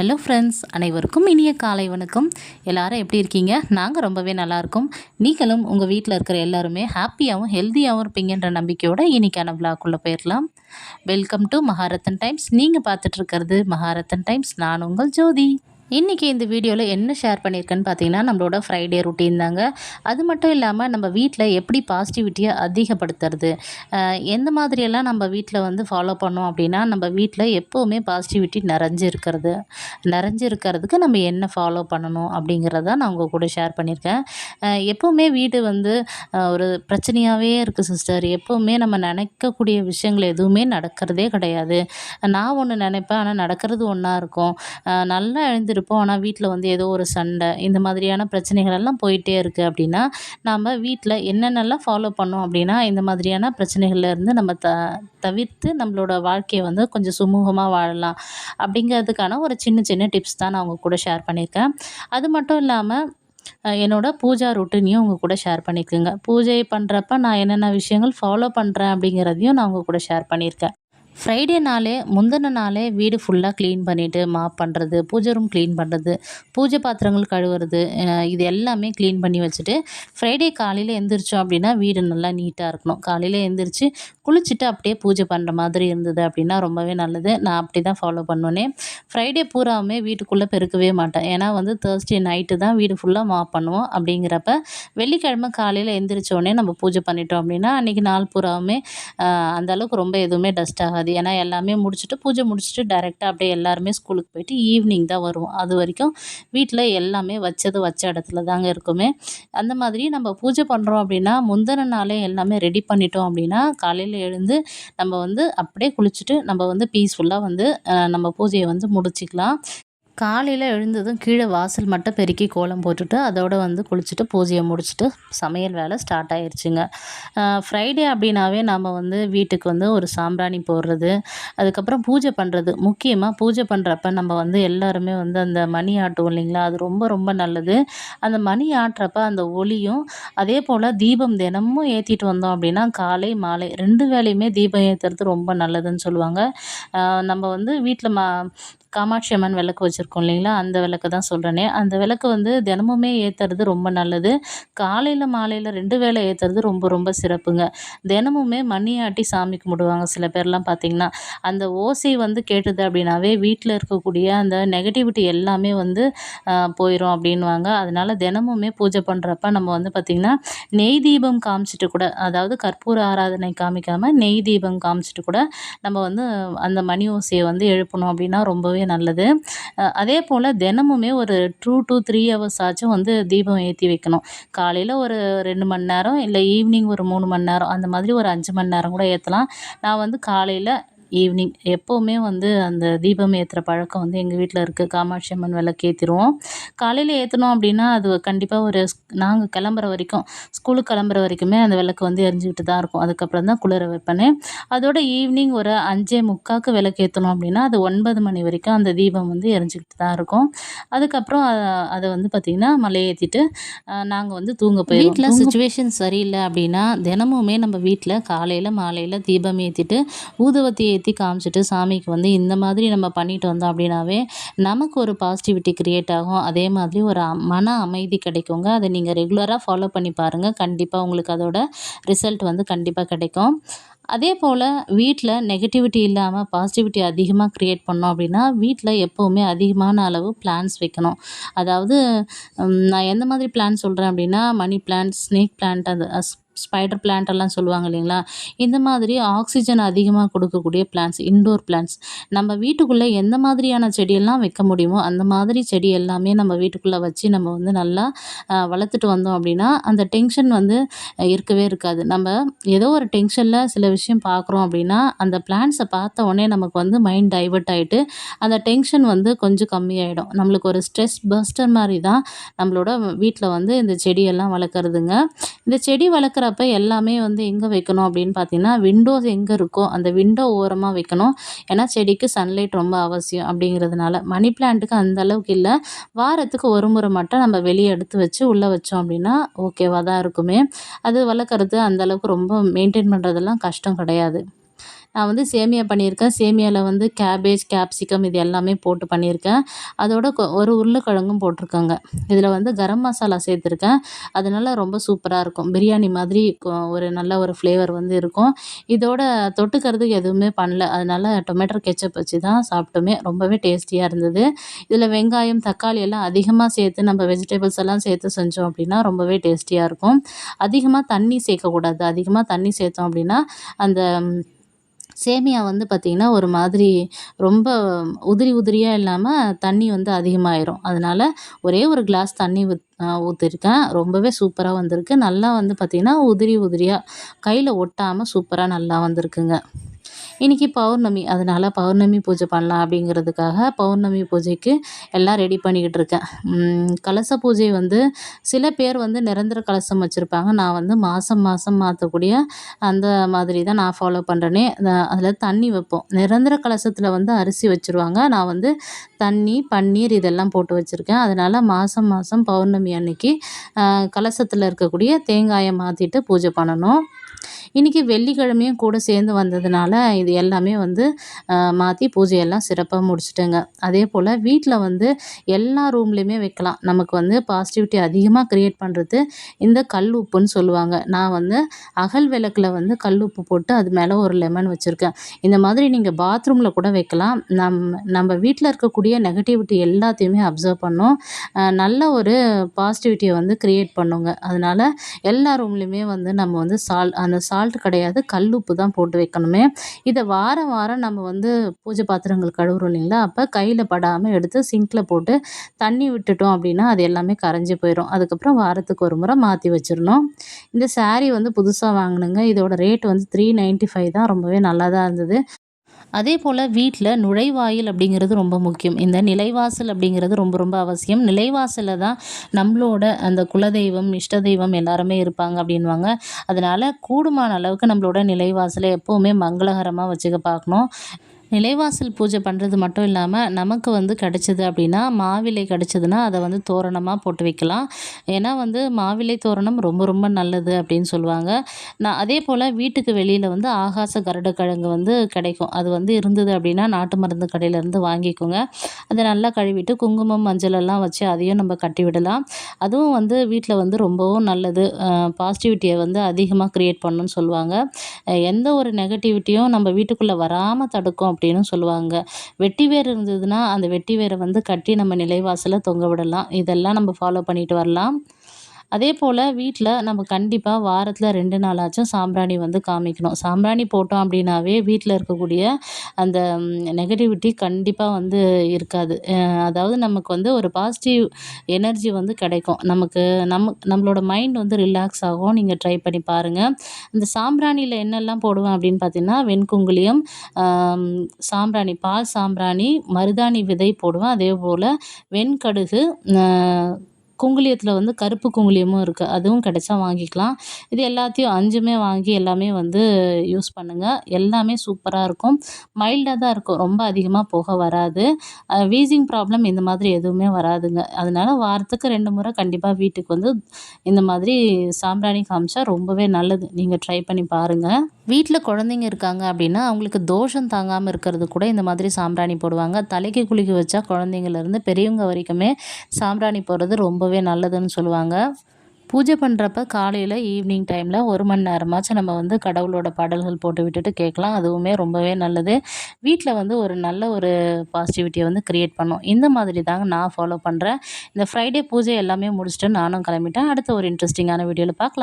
Hello friends, அனைவருக்கும் இனிய காலை வணக்கம். எல்லாரும் எப்படி இருக்கீங்க? நாங்கள் ரொம்பவே நல்லாயிருக்கோம். நீங்களும் உங்கள் வீட்டில் இருக்கிற எல்லாருமே ஹாப்பியாகவும் ஹெல்த்தியாகவும் இருப்பீங்கன்ற நம்பிக்கையோட இன்னைக்கான விழாக்குள்ளே போயிடலாம். Welcome to Maharathan Times. நீங்கள் பார்த்துட்டு இருக்கிறது மகாரத்தன் டைம்ஸ். நான் உங்கள் ஜோதி. இன்றைக்கி இந்த வீடியோவில் என்ன ஷேர் பண்ணியிருக்கேன்னு பார்த்தீங்கன்னா, நம்மளோட ஃப்ரைடே ரொட்டீன் தாங்க. அது மட்டும் இல்லாமல் நம்ம வீட்டில் எப்படி பாசிட்டிவிட்டியை அதிகப்படுத்துறது, எந்த மாதிரியெல்லாம் நம்ம வீட்டில் வந்து ஃபாலோ பண்ணோம் அப்படின்னா நம்ம வீட்டில் எப்போவுமே பாசிட்டிவிட்டி நிறைஞ்சு இருக்கிறதுக்கு நம்ம என்ன ஃபாலோ பண்ணணும் அப்படிங்கிறத நான் உங்கள் கூட ஷேர் பண்ணியிருக்கேன். எப்போவுமே வீடு வந்து ஒரு பிரச்சனையாகவே இருக்குது சிஸ்டர். எப்போவுமே நம்ம நினைக்கக்கூடிய விஷயங்கள் எதுவுமே நடக்கிறதே கிடையாது. நான் ஒன்று நினைப்பேன், ஆனால் நடக்கிறது ஒன்றா இருக்கும். நல்லா எழுந்திருப்போம், ஆனால் வீட்டில் வந்து ஏதோ ஒரு சண்டை, இந்த மாதிரியான பிரச்சனைகள் எல்லாம் போயிட்டே இருக்குது அப்படின்னா நம்ம வீட்டில் என்னென்னலாம் ஃபாலோ பண்ணோம் அப்படின்னா இந்த மாதிரியான பிரச்சனைகள்ல இருந்து நம்ம தவிர்த்து நம்மளோட வாழ்க்கையை வந்து கொஞ்சம் சுமூகமாக வாழலாம் அப்படிங்கிறதுக்கான ஒரு சின்ன சின்ன டிப்ஸ் தான் நான் உங்கள் கூட ஷேர் பண்ணியிருக்கேன். அது மட்டும் இல்லாமல் என்னோட பூஜா ரொட்டீனையும் உங்கள் கூட ஷேர் பண்ணிக்கோங்க. பூஜை பண்ணுறப்ப நான் என்னென்ன விஷயங்கள் ஃபாலோ பண்ணுறேன் அப்படிங்கிறதையும் நான் உங்கள் கூட ஷேர் பண்ணியிருக்கேன். ஃப்ரைடே நாளே முந்தின நாளே வீடு ஃபுல்லாக க்ளீன் பண்ணிவிட்டு மாப் பண்ணுறது, பூஜை ரூம் க்ளீன் பண்ணுறது, பூஜை பாத்திரங்கள் கழுவுறது, இது எல்லாமே க்ளீன் பண்ணி வச்சுட்டு ஃப்ரைடே காலையில் எழுந்திரிச்சோம் அப்படின்னா வீடு நல்லா நீட்டாக இருக்கணும். காலையில் எழுந்திரிச்சு குளிச்சுட்டு அப்படியே பூஜை பண்ணுற மாதிரி இருந்தது அப்படின்னா ரொம்பவே நல்லது. நான் அப்படி தான் ஃபாலோ பண்ணுவேனே. ஃப்ரைடே பூராவுமே வீட்டுக்குள்ளே பெருக்கவே மாட்டேன். ஏன்னா வந்து தேர்ஸ்டே நைட்டு தான் வீடு ஃபுல்லாக மாப் பண்ணுவோம். அப்படிங்கிறப்ப வெள்ளிக்கிழமை காலையில் எழுந்திரிச்சோடனே நம்ம பூஜை பண்ணிட்டோம் அப்படின்னா அன்றைக்கி நாள் பூராவுமே அந்தளவுக்கு ரொம்ப எதுவுமே டஸ்ட் ஆகாது. ஏன்னா எல்லாமே முடிச்சுட்டு பூஜை முடிச்சுட்டு டைரெக்டாக அப்படியே எல்லாருமே ஸ்கூலுக்கு போயிட்டு ஈவினிங் தான் வருவோம். அது வரைக்கும் வீட்டில் எல்லாமே வச்ச இடத்துல தாங்க இருக்குமே. அந்த மாதிரி நம்ம பூஜை பண்ணுறோம் அப்படின்னா முந்தின நாளே எல்லாமே ரெடி பண்ணிட்டோம் அப்படின்னா காலையில் எழுந்து நம்ம வந்து அப்படியே குளிச்சுட்டு நம்ம வந்து பீஸ்ஃபுல்லாக வந்து நம்ம பூஜையை வந்து முடிச்சிக்கலாம். காலையில் எழுந்ததும் கீழே வாசல் மட்டும் பெருக்கி கோலம் போட்டுட்டு அதோடு வந்து குளிச்சுட்டு பூஜையை முடிச்சுட்டு சமையல் வேலை ஸ்டார்ட் ஆயிடுச்சுங்க. ஃப்ரைடே அப்படின்னாவே நம்ம வந்து வீட்டுக்கு வந்து ஒரு சாம்பிராணி போடுறது, அதுக்கப்புறம் பூஜை பண்ணுறது. முக்கியமாக பூஜை பண்ணுறப்ப நம்ம வந்து எல்லாருமே வந்து அந்த மணி ஆட்டுவோம் இல்லைங்களா, அது ரொம்ப ரொம்ப நல்லது. அந்த மணி ஆட்டுறப்ப அந்த ஒளியும் அதே போல் தீபம் தினமும் ஏற்றிட்டு வந்தோம் அப்படின்னா காலை மாலை 2 வேளையுமே தீபம் ஏற்றுறது ரொம்ப நல்லதுன்னு சொல்லுவாங்க. நம்ம வந்து வீட்டில் காமாட்சி அம்மன் விளக்கு வச்சுருக்கோம் இல்லைங்களா, அந்த விளக்கு தான் சொல்கிறேனே. அந்த விளக்கு வந்து தினமுமே ஏற்றுறது ரொம்ப நல்லது. காலையில் மாலையில் 2 வேளை ஏற்றுறது ரொம்ப ரொம்ப சிறப்புங்க. தினமுமே மணி ஆட்டி சாமி கும்பிடுவாங்க சில பேர்லாம் பார்த்திங்கன்னா. அந்த ஓசை வந்து கேட்டுது அப்படின்னாவே வீட்டில் இருக்கக்கூடிய அந்த நெகட்டிவிட்டி எல்லாமே வந்து போயிடும் அப்படின்வாங்க. அதனால் தினமுமே பூஜை பண்ணுறப்ப நம்ம வந்து பார்த்திங்கன்னா நெய் தீபம் காமிச்சிட்டு கூட, அதாவது கற்பூர ஆராதனை காமிக்காமல் நெய் தீபம் காமிச்சிட்டு கூட நம்ம வந்து அந்த மணி ஓசையை வந்து எழுப்பணும் அப்படின்னா ரொம்பவே நல்லது. அதே போல் தினமுமே ஒரு 2 to 3 ஹவர்ஸ் ஆச்சும் வந்து தீபம் ஏற்றி வைக்கணும். காலையில் ஒரு 2 மணி நேரம், இல்லை ஈவினிங் ஒரு 3 மணி நேரம், அந்த மாதிரி ஒரு 5 மணி நேரம் கூட ஏற்றலாம். நான் வந்து காலையில் ஈவினிங் எப்போவுமே வந்து அந்த தீபம் ஏற்றுற பழக்கம் வந்து எங்கள் வீட்டில் இருக்குது. காமாட்சி அம்மன் விளக்கு ஏற்றிடுவோம். காலையில் ஏற்றினோம் அப்படின்னா அது கண்டிப்பாக ஒரு நாங்கள் கிளம்புற வரைக்கும், ஸ்கூலுக்கு கிளம்புற வரைக்குமே அந்த விளக்கு வந்து எரிஞ்சிக்கிட்டு தான் இருக்கும். அதுக்கப்புறம் தான் குளிர வைப்பேனே. அதோட ஈவினிங் ஒரு 5:45க்கு விளக்கு ஏற்றணும் அப்படின்னா அது 9 மணி வரைக்கும் அந்த தீபம் வந்து எரிஞ்சிக்கிட்டு தான் இருக்கும். அதுக்கப்புறம் அதை வந்து பார்த்திங்கன்னா மலை ஏற்றிட்டு நாங்கள் வந்து தூங்க போயிடுவோம். வீட்டில் சுச்சுவேஷன் சரியில்லை அப்படின்னா தினமுமே நம்ம வீட்டில் காலையில் மாலையில் தீபம் ஏற்றிட்டு ஊதுவத்தி ஏற்றி காமிச்சிட்டு சாமிக்கு வந்து இந்த மாதிரி நம்ம பண்ணிட்டு வந்தோம் அப்படின்னாவே நமக்கு ஒரு பாசிட்டிவிட்டி க்ரியேட் ஆகும். அதே மாதிரி ஒரு மன அமைதி கிடைக்குங்க. அதை நீங்கள் ரெகுலராக ஃபாலோ பண்ணி பாருங்கள். கண்டிப்பாக உங்களுக்கு அதோட ரிசல்ட் வந்து கண்டிப்பாக கிடைக்கும். அதே போல் வீட்டில் நெகட்டிவிட்டி இல்லாமல் பாசிட்டிவிட்டி அதிகமாக க்ரியேட் பண்ணோம் அப்படின்னா வீட்டில் எப்போவுமே அதிகமான அளவு பிளான்ஸ் வைக்கணும். அதாவது நான் எந்த மாதிரி பிளான் சொல்கிறேன் அப்படின்னா மணி பிளான்ட், ஸ்னேக் பிளான்ட், அந்த ஸ்பைடர் பிளான்ட் எல்லாம் சொல்லுவாங்க இல்லைங்களா, இந்த மாதிரி ஆக்சிஜன் அதிகமாக கொடுக்கக்கூடிய பிளான்ட்ஸ், இன்டோர் பிளான்ட்ஸ். நம்ம வீட்டுக்குள்ளே எந்த மாதிரியான செடியெல்லாம் வைக்க முடியுமோ அந்த மாதிரி செடி எல்லாமே நம்ம வீட்டுக்குள்ளே வச்சு நம்ம வந்து நல்லா வளர்த்துட்டு வந்தோம் அப்படின்னா அந்த டென்ஷன் வந்து இருக்கவே இருக்காது. நம்ம ஏதோ ஒரு டென்ஷனில் சில விஷயம் பார்க்குறோம் அப்படின்னா அந்த பிளான்ட்ஸை பார்த்த உடனே நமக்கு வந்து மைண்ட் டைவர்ட் ஆகிட்டு அந்த டென்ஷன் வந்து கொஞ்சம் கம்மியாயிடும். நம்மளுக்கு ஒரு ஸ்ட்ரெஸ் பஸ்டர் மாதிரி தான் நம்மளோட வீட்டில் வந்து இந்த செடியெல்லாம் வளர்க்குறதுங்க. இந்த செடி வளர்க்குறப்ப எல்லாமே வந்து எங்கே வைக்கணும் அப்படின்னு பார்த்தீங்கன்னா விண்டோஸ் எங்கே இருக்கோ அந்த விண்டோ ஓரமாக வைக்கணும். ஏன்னா செடிக்கு சன்லைட் ரொம்ப அவசியம். அப்படிங்கிறதுனால மணி பிளான்ட்டுக்கு அந்த அளவுக்கு இல்லை, வாரத்துக்கு ஒரு முறை மட்டும் நம்ம வெளியே எடுத்து வச்சு உள்ளே வச்சோம் அப்படின்னா ஓகேவாக தான் இருக்குமே. அது வளர்க்குறது அந்தளவுக்கு ரொம்ப மெயின்டைன் பண்ணுறதெல்லாம் கஷ்டம் கிடையாது. நான் வந்து சேமியா பண்ணியிருக்கேன். சேமியால வந்து கேபேஜ், கேப்சிகம் இது எல்லாமே போட்டு பண்ணியிருக்கேன். அதோட ஒரு உருளைக்கிழங்கும் போட்டிருக்கேங்க. இதில வந்து கரம் மசாலா சேர்த்துருக்கேன். அதனால ரொம்ப சூப்பரா இருக்கும். பிரியாணி மாதிரி ஒரு நல்ல ஒரு ஃப்ளேவர் வந்து இருக்கும். இதோட தொட்டுக்கிறதுக்கு எதுவுமே பண்ணல. அதனால டொமேட்டோ கெச்சப் வச்சு தான் சாப்பிட்டோமே. ரொம்பவே டேஸ்டியா இருந்தது. இதில வெங்காயம், தக்காளி எல்லாம் அதிகமா சேர்த்து நம்ம வெஜிடபிள்ஸ் எல்லாம் சேர்த்து செஞ்சோம் அப்படின்னா ரொம்பவே டேஸ்டியா இருக்கும். அதிகமா தண்ணி சேர்க்கக்கூடாது. அதிகமா தண்ணி சேர்த்தோம் அப்படின்னா, அந்த சேமியா வந்து பார்த்திங்கன்னா, ஒரு மாதிரி ரொம்ப உதிரி உதிரியா இல்லாம தண்ணி வந்து அதிகமாயிரும். அதனால ஒரே ஒரு கிளாஸ் தண்ணி ஊத்திருக்கேன். ரொம்பவே சூப்பரா வந்திருக்கு. நல்லா வந்து பார்த்திங்கன்னா, உதிரி உதிரியா கையில ஒட்டாம சூப்பரா நல்லா வந்திருக்குங்க. இன்னைக்கு பௌர்ணமி. அதனால பௌர்ணமி பூஜை பண்ணலாம் அப்படிங்கிறதுக்காக, பௌர்ணமி பூஜைக்கு எல்லாம் ரெடி பண்ணிக்கிட்டு இருக்கேன். கலச பூஜை வந்து சில பேர் வந்து நிரந்தர கலசம் வச்சிருப்பாங்க. நான் வந்து மாசம் மாசம் மாத்தக்கூடிய அந்த மாதிரி தான் நான் ஃபாலோ பண்றேனே. அதில தண்ணி வைப்போம். நிரந்தர கலசத்தில வந்து அரிசி வச்சுருவாங்க. நான் வந்து தண்ணி, பன்னீர் இதெல்லாம் போட்டு வச்சிருக்கேன். அதனால மாசம் மாசம் பௌர்ணமி அன்னைக்கு கலசத்தில இருக்கக்கூடிய தேங்காய மாத்திட்டு பூஜை பண்ணணும். இன்னைக்கு வெள்ளிக்கிழமையும் கூட சேர்ந்து வந்ததுனால, இது எல்லாமே வந்து மாத்தி பூஜையெல்லாம் சிறப்பா முடிச்சுட்டேங்க. அதேபோல வீட்ல வந்து எல்லா ரூம்லயுமே வைக்கலாம். நமக்கு வந்து பாசிட்டிவிட்டி அதிகமா கிரியேட் பண்றது இந்த கல் உப்புன்னு சொல்லுவாங்க. நான் வந்து அகல் விளக்குல வந்து கல் உப்பு போட்டு அது மேல ஒரு லெமன் வச்சிருக்கேன். இந்த மாதிரி நீங்க பாத்ரூம்ல கூட வைக்கலாம். நம்ம வீட்ல இருக்கக்கூடிய நெகட்டிவிட்டி எல்லாத்தையுமே அப்சர்வ் பண்ணும். நல்ல ஒரு பாசிட்டிவிட்டிய வந்து கிரியேட் பண்ணுங்க. அதனால எல்லா ரூம்லயுமே வந்து நம்ம வந்து அந்த சால்ட் கிடையாது, கல்லுப்பு தான் போட்டு வைக்கணுமே. இத வாரம் வாரம் நம்ம வந்து பூஜை பாத்திரங்கள் கழுவுறோம் இல்லைங்களா? அப்ப கையில படாம எடுத்து சிங்க்ல போட்டு தண்ணி விட்டுட்டோம் அப்படின்னா, அது எல்லாமே கரைஞ்சு போயிரும். அதுக்கப்புறம் வாரத்துக்கு ஒரு முறை மாத்தி வச்சிரணும். இந்த சாரி வந்து புதுசா வாங்குனேங்க. இதோட ரேட் வந்து 395 தான். ரொம்பவே நல்லா தான் இருந்தது. அதேபோல வீட்ல நுழைவாயில் அப்படிங்கிறது ரொம்ப முக்கியம். இந்த நிலைவாசல் அப்படிங்கிறது ரொம்ப ரொம்ப அவசியம். நிலைவாசல்ல தான் நம்மளோட அந்த குலதெய்வம், இஷ்ட தெய்வம் எல்லாருமே இருப்பாங்க அப்படின்னுவாங்க. அதனால கூடுமான அளவுக்கு நம்மளோட நிலைவாசல எப்பவுமே மங்களகரமா வச்சுக்க பார்க்கணும். நிலைவாசல் பூஜை பண்ணுறது மட்டும் இல்லாமல் நமக்கு வந்து கிடைச்சது அப்படின்னா மாவிலை கிடைச்சதுன்னா அதை வந்து தோரணமாக போட்டு வைக்கலாம். ஏன்னா வந்து மாவிலை தோரணம் ரொம்ப ரொம்ப நல்லது அப்படின்னு சொல்லுவாங்க. நான் அதே போல் வீட்டுக்கு வெளியில் வந்து ஆகாச கருடக்கிழங்கு வந்து கிடைக்கும். அது வந்து இருந்தது அப்படின்னா நாட்டு மருந்து கடையிலேருந்து வாங்கிக்கோங்க. அதை நல்லா கழுவிட்டு குங்குமம் மஞ்சள் எல்லாம் வச்சு அதையும் நம்ம கட்டி விடலாம். அதுவும் வந்து வீட்டில் வந்து ரொம்பவும் நல்லது. பாசிட்டிவிட்டியை வந்து அதிகமாக க்ரியேட் பண்ணணும்னு சொல்லுவாங்க. எந்த ஒரு நெகட்டிவிட்டியும் நம்ம வீட்டுக்குள்ளே வராமல் தடுக்கும் அப்படின்னு சொல்லுவாங்க. வெட்டி வேர் இருந்ததுன்னா அந்த வெட்டி வேரை வந்து கட்டி நம்ம நிலைவாசல்ல தொங்க விடலாம். இதெல்லாம் நம்ம ஃபாலோ பண்ணிட்டு வரலாம். அதேபோல் வீட்டில் நம்ம கண்டிப்பாக வாரத்தில் 2 நாளாச்சும் சாம்பிராணி வந்து காமிக்கணும். சாம்பிராணி போட்டோம் அப்படின்னாவே வீட்டில் இருக்கக்கூடிய அந்த நெகட்டிவிட்டி கண்டிப்பாக வந்து இருக்காது. அதாவது நமக்கு வந்து ஒரு பாசிட்டிவ் எனர்ஜி வந்து கிடைக்கும். நமக்கு நம்மளோட மைண்ட் வந்து ரிலாக்ஸ் ஆகும். நீங்கள் ட்ரை பண்ணி பாருங்கள். இந்த சாம்பிராணியில் என்னெல்லாம் போடுவேன் அப்படின்னு பார்த்தீங்கன்னா, வெண்குங்குலியம், சாம்பிராணி, பால் சாம்பிராணி, மருதாணி விதை போடுவேன். அதேபோல் வெண்கடுகு, குங்குலியத்தில் வந்து கருப்பு குங்குலியமும் இருக்குது. அதுவும் கிடைச்சா வாங்கிக்கலாம். இது எல்லாத்தையும் 5மே வாங்கி எல்லாமே வந்து யூஸ் பண்ணுங்க. எல்லாமே சூப்பரா இருக்கும். மைல்டா தான் இருக்கும். ரொம்ப அதிகமா புகை வராது. வீசிங் ப்ராப்ளம் இந்த மாதிரி எதுவுமே வராதுங்க. அதனால வாரத்துக்கு 2 முறை கண்டிப்பா வீட்டுக்கு வந்து இந்த மாதிரி சாம்பிராணி காமிச்சா ரொம்பவே நல்லது. நீங்க ட்ரை பண்ணி பாருங்க. வீட்ல குழந்தைங்க இருக்காங்க அப்படின்னா, அவங்களுக்கு தோஷம் தாங்காம இருக்கிறது கூட இந்த மாதிரி சாம்பிராணி போடுவாங்க. தலைக்கு குளிக்க வச்சா குழந்தைங்கள்லேருந்து பெரியவங்க வரைக்குமே சாம்பிராணி போடுறது ரொம்பவே நல்லதுன்னு சொல்லுவாங்க. பூஜை பண்ணுறப்ப காலையில், ஈவினிங் டைமில் 1 மணி நேரமாச்சும் நம்ம வந்து கடவுளோட பாடல்கள் போட்டு விட்டுட்டு கேட்கலாம். அதுவுமே ரொம்பவே நல்லது. வீட்டில் வந்து ஒரு நல்ல ஒரு பாசிட்டிவிட்டியை வந்து கிரியேட் பண்ணும். இந்த மாதிரி தாங்க நான் ஃபாலோ பண்ணுறேன். இந்த ஃப்ரைடே பூஜை எல்லாமே முடிச்சுட்டு நானும் கிளம்பிட்டேன். அடுத்த ஒரு இன்ட்ரெஸ்டிங்கான வீடியோவில் பார்க்கலாம்.